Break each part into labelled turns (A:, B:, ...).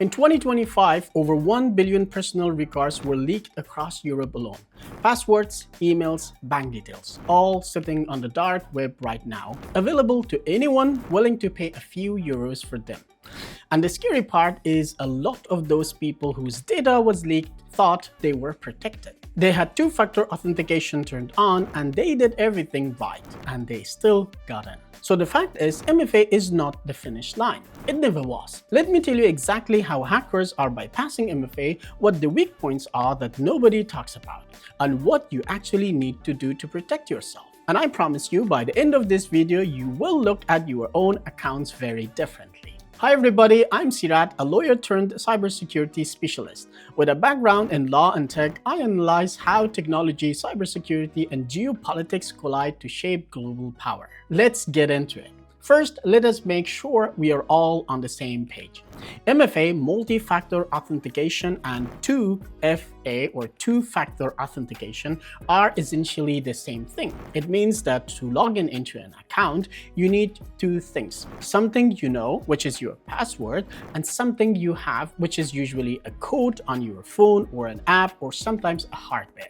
A: In 2025, over 1 billion personal records were leaked across Europe alone. Passwords, emails, bank details, all sitting on the dark web right now, available to anyone willing to pay a few euros for them. And the scary part is a lot of those people whose data was leaked thought they were protected. They had two-factor authentication turned on and they did everything right, and they still got in. So the fact is, MFA is not the finish line. It never was. Let me tell you exactly how hackers are bypassing MFA, what the weak points are that nobody talks about, and what you actually need to do to protect yourself. And I promise you, by the end of this video, you will look at your own accounts very differently. Hi everybody, I'm Sirat, a lawyer turned cybersecurity specialist. With a background in law and tech, I analyze how technology, cybersecurity, and geopolitics collide to shape global power. Let's get into it. First, let us make sure we are all on the same page. MFA, multi-factor authentication, and 2FA, or two-factor authentication, are essentially the same thing. It means that to log in into an account, you need two things. Something you know, which is your password, and something you have, which is usually a code on your phone or an app or sometimes a hardware.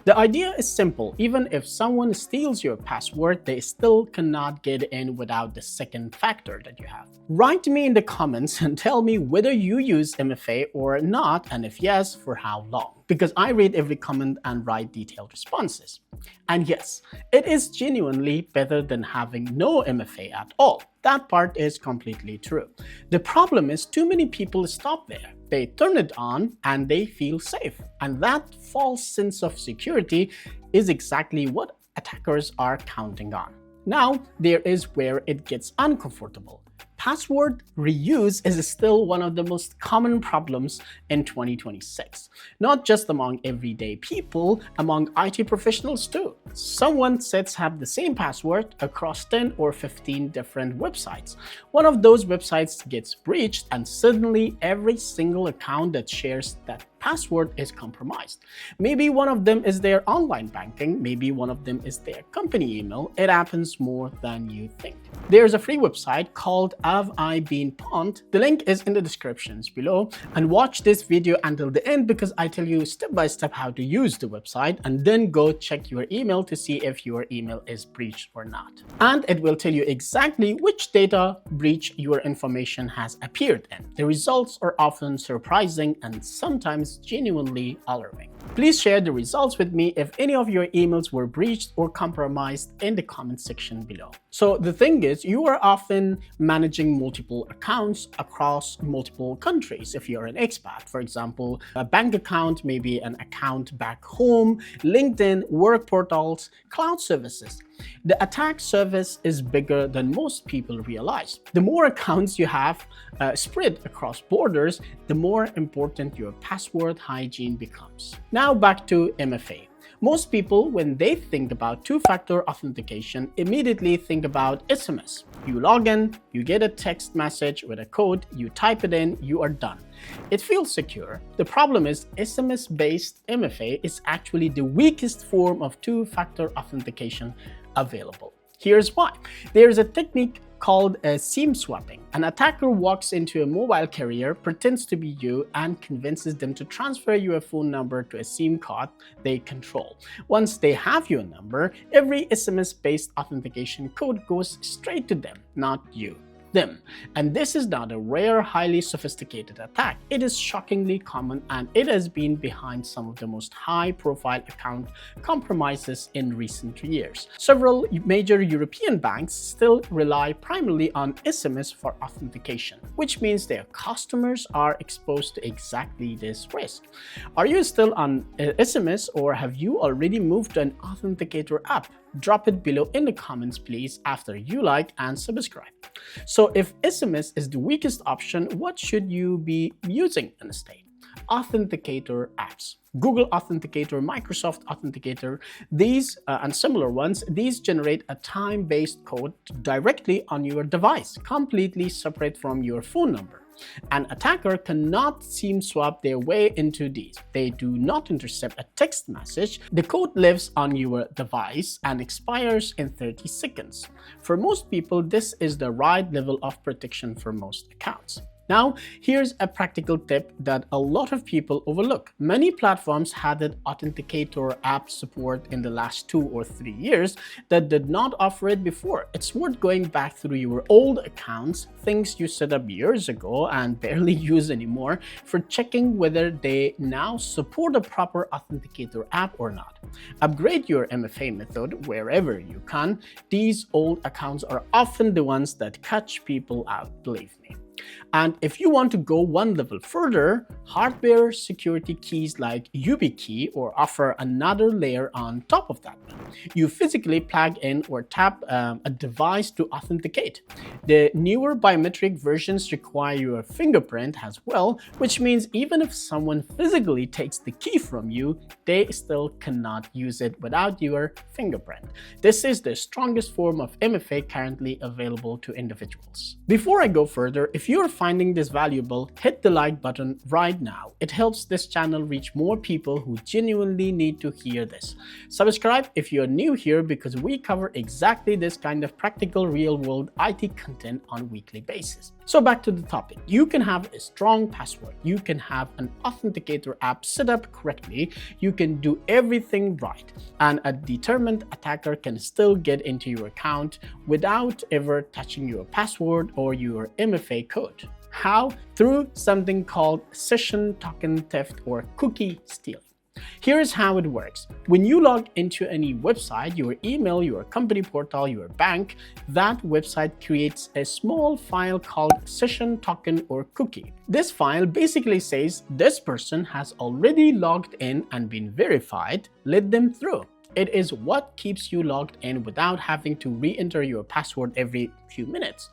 A: The idea is simple. Even if someone steals your password, they still cannot get in without the second factor that you have. Write to me in the comments and tell me whether you use MFA or not, and if yes, for how long. Because I read every comment and write detailed responses. And yes, it is genuinely better than having no MFA at all. That part is completely true. The problem is too many people stop there. They turn it on and they feel safe. And that false sense of security is exactly what attackers are counting on. Now, there is where it gets uncomfortable. Password reuse is still one of the most common problems in 2026. Not just among everyday people, among IT professionals too. Someone sets have the same password across 10 or 15 different websites. One of those websites gets breached and suddenly every single account that shares that password is compromised. Maybe one of them is their online banking, maybe one of them is their company email. It happens more than you think. There's a free website called Have I Been Pwned? The link is in the descriptions below, and watch this video until the end because I tell you step by step how to use the website, and then go check your email to see if your email is breached or not. And it will tell you exactly which data breach your information has appeared in. The results are often surprising and sometimes genuinely alarming. Please share the results with me if any of your emails were breached or compromised in the comment section below. So the thing is, you are often managing multiple accounts across multiple countries. If you're an expat, for example, a bank account, maybe an account back home, LinkedIn, work portals, cloud services. The attack surface is bigger than most people realize. The more accounts you have spread across borders, the more important your password hygiene becomes. Now back to MFA. Most people, when they think about two-factor authentication, immediately think about SMS. You log in, you get a text message with a code, you type it in, you are done. It feels secure. The problem is SMS-based MFA is actually the weakest form of two-factor authentication available. Here's why. There's a technique called SIM swapping. An attacker walks into a mobile carrier, pretends to be you, and convinces them to transfer your phone number to a SIM card they control. Once they have your number, every SMS-based authentication code goes straight to them, not you. Them. And this is not a rare, highly sophisticated attack. It is shockingly common, and it has been behind some of the most high-profile account compromises in recent years. Several major European banks still rely primarily on SMS for authentication, which means their customers are exposed to exactly this risk. Are you still on SMS, or have you already moved to an Authenticator app? Drop it below in the comments, please, after you like and subscribe. So if SMS is the weakest option, what should you be using instead? Authenticator apps. Google Authenticator, Microsoft Authenticator, these and similar ones, these generate a time-based code directly on your device, completely separate from your phone number. An attacker cannot SIM swap their way into these. They do not intercept a text message. The code lives on your device and expires in 30 seconds. For most people, this is the right level of protection for most accounts. Now, here's a practical tip that a lot of people overlook. Many platforms had an Authenticator Apps support in the last 2 or 3 years that did not offer it before. It's worth going back through your old accounts, things you set up years ago and barely use anymore, for checking whether they now support a proper Authenticator app or not. Upgrade your MFA method wherever you can. These old accounts are often the ones that catch people out, believe me. And if you want to go one level further, hardware security keys like YubiKey or offer another layer on top of that. You physically plug in or tap a device to authenticate. The newer biometric versions require your fingerprint as well, which means even if someone physically takes the key from you, they still cannot use it without your fingerprint. This is the strongest form of MFA currently available to individuals. Before I go further, if you're finding this valuable, hit the like button right now. It helps this channel reach more people who genuinely need to hear this. Subscribe if you're new here because we cover exactly this kind of practical real-world IT content on a weekly basis. So back to the topic. You can have a strong password. You can have an Authenticator app set up correctly. You can do everything right. And a determined attacker can still get into your account without ever touching your password or your MFA code. How? Through something called session token theft or cookie stealing. Here's how it works. When you log into any website, your email, your company portal, your bank, that website creates a small file called session token or cookie. This file basically says this person has already logged in and been verified. Let them through. It is what keeps you logged in without having to re-enter your password every few minutes.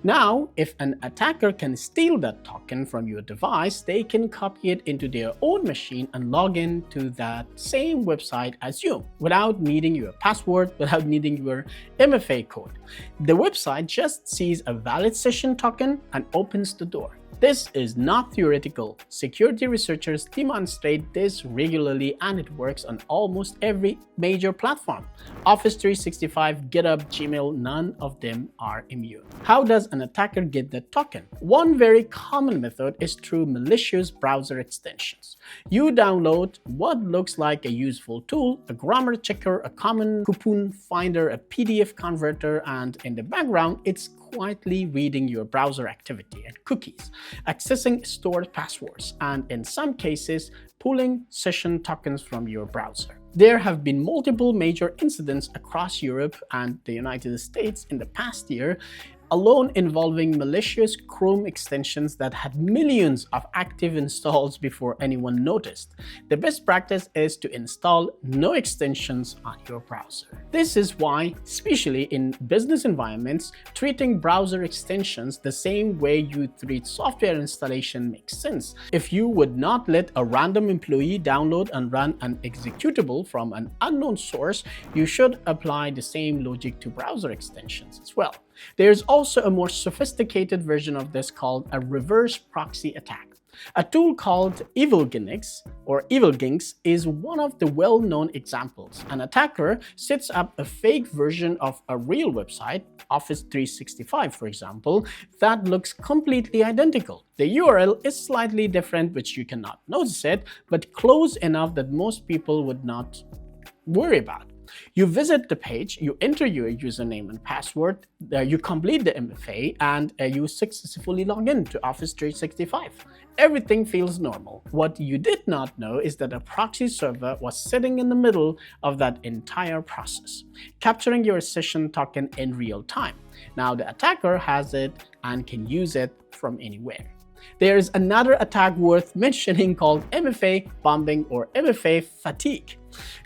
A: Now, if an attacker can steal that token from your device, they can copy it into their own machine and log in to that same website as you without needing your password, without needing your MFA code. The website just sees a valid session token and opens the door. This is not theoretical. Security researchers demonstrate this regularly and it works on almost every major platform. Office 365, GitHub, Gmail, none of them are immune. How does an attacker get the token? One very common method is through malicious browser extensions. You download what looks like a useful tool, a grammar checker, a common coupon finder, a PDF converter, and in the background, it's quietly reading your browser activity and cookies, accessing stored passwords, and in some cases, pulling session tokens from your browser. There have been multiple major incidents across Europe and the United States in the past year alone involving malicious Chrome extensions that had millions of active installs before anyone noticed. The best practice is to install no extensions on your browser. This is why, especially in business environments, treating browser extensions the same way you treat software installation makes sense. If you would not let a random employee download and run an executable from an unknown source, you should apply the same logic to browser extensions as well. There's also a more sophisticated version of this called a reverse proxy attack. A tool called EvilGinx is one of the well-known examples. An attacker sets up a fake version of a real website, Office 365 for example, that looks completely identical. The URL is slightly different, which you cannot notice it, but close enough that most people would not worry about. You visit the page, you enter your username and password, you complete the MFA, and you successfully log in to Office 365. Everything feels normal. What you did not know is that a proxy server was sitting in the middle of that entire process, capturing your session token in real time. Now the attacker has it and can use it from anywhere. There is another attack worth mentioning called MFA bombing or MFA fatigue.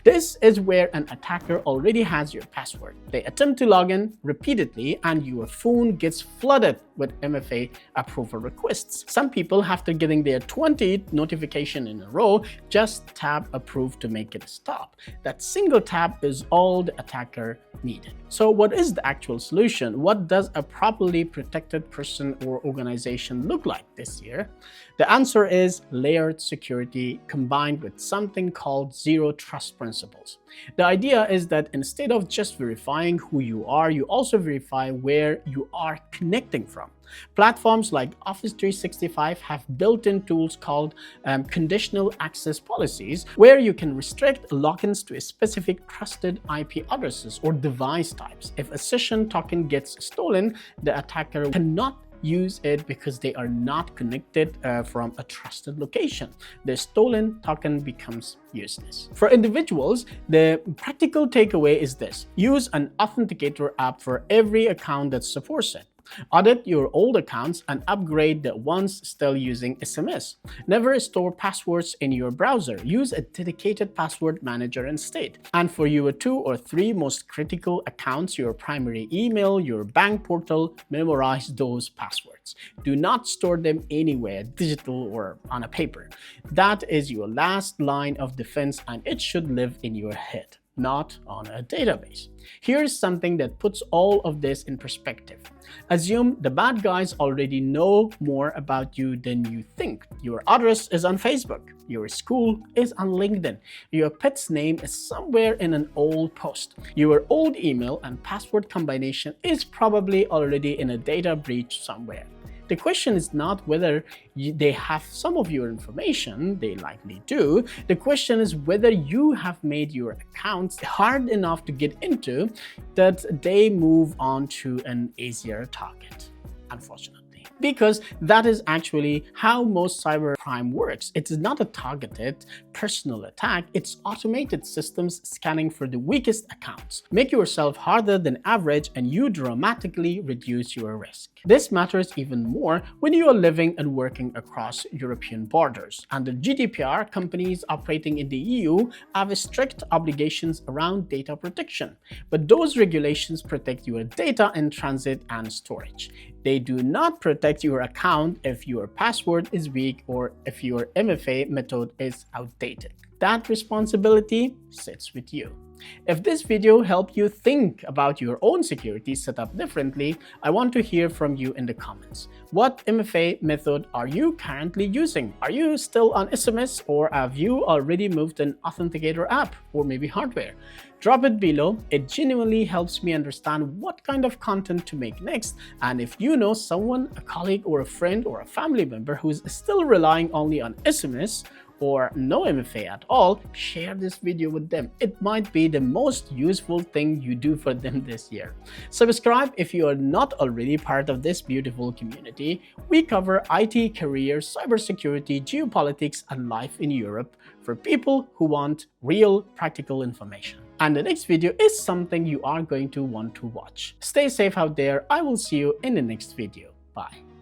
A: This is where an attacker already has your password. They attempt to log in repeatedly and your phone gets flooded with MFA approval requests. Some people, after getting their 20th notification in a row, just tap approve to make it stop. That single tap is all the attacker needed. So what is the actual solution? What does a properly protected person or organization look like this year? The answer is layered security combined with something called zero trust principles. The idea is that instead of just verifying who you are, you also verify where you are connecting from. Platforms like Office 365 have built-in tools called conditional access policies, where you can restrict logins to a specific trusted IP addresses or device types. If a session token gets stolen, the attacker cannot use it because they are not connected from a trusted location. The stolen token becomes useless. For individuals, the practical takeaway is this: use an Authenticator app for every account that supports it. Audit your old accounts and upgrade the ones still using SMS. Never store passwords in your browser. Use a dedicated password manager instead. And for your 2 or 3 most critical accounts, your primary email, your bank portal, memorize those passwords. Do not store them anywhere, digital or on a paper. That is your last line of defense, and it should live in your head, not on a database. Here's something that puts all of this in perspective. Assume the bad guys already know more about you than you think. Your address is on Facebook. Your school is on LinkedIn. Your pet's name is somewhere in an old post. Your old email and password combination is probably already in a data breach somewhere. The question is not whether they have some of your information, they likely do. The question is whether you have made your accounts hard enough to get into that they move on to an easier target, unfortunately. Because that is actually how most cybercrime works. It is not a targeted personal attack, it's automated systems scanning for the weakest accounts. Make yourself harder than average and you dramatically reduce your risk. This matters even more when you are living and working across European borders. Under GDPR, companies operating in the EU have strict obligations around data protection, but those regulations protect your data in transit and storage. They do not protect your account if your password is weak or if your MFA method is outdated. That responsibility sits with you. If this video helped you think about your own security setup differently, I want to hear from you in the comments. What MFA method are you currently using? Are you still on SMS, or have you already moved an Authenticator app or maybe hardware? Drop it below. It genuinely helps me understand what kind of content to make next. And if you know someone, a colleague or a friend or a family member who's still relying only on SMS or no MFA at all, share this video with them. It might be the most useful thing you do for them this year. Subscribe if you are not already part of this beautiful community. We cover IT, careers, cybersecurity, geopolitics, and life in Europe for people who want real practical information. And the next video is something you are going to want to watch. Stay safe out there. I will see you in the next video. Bye.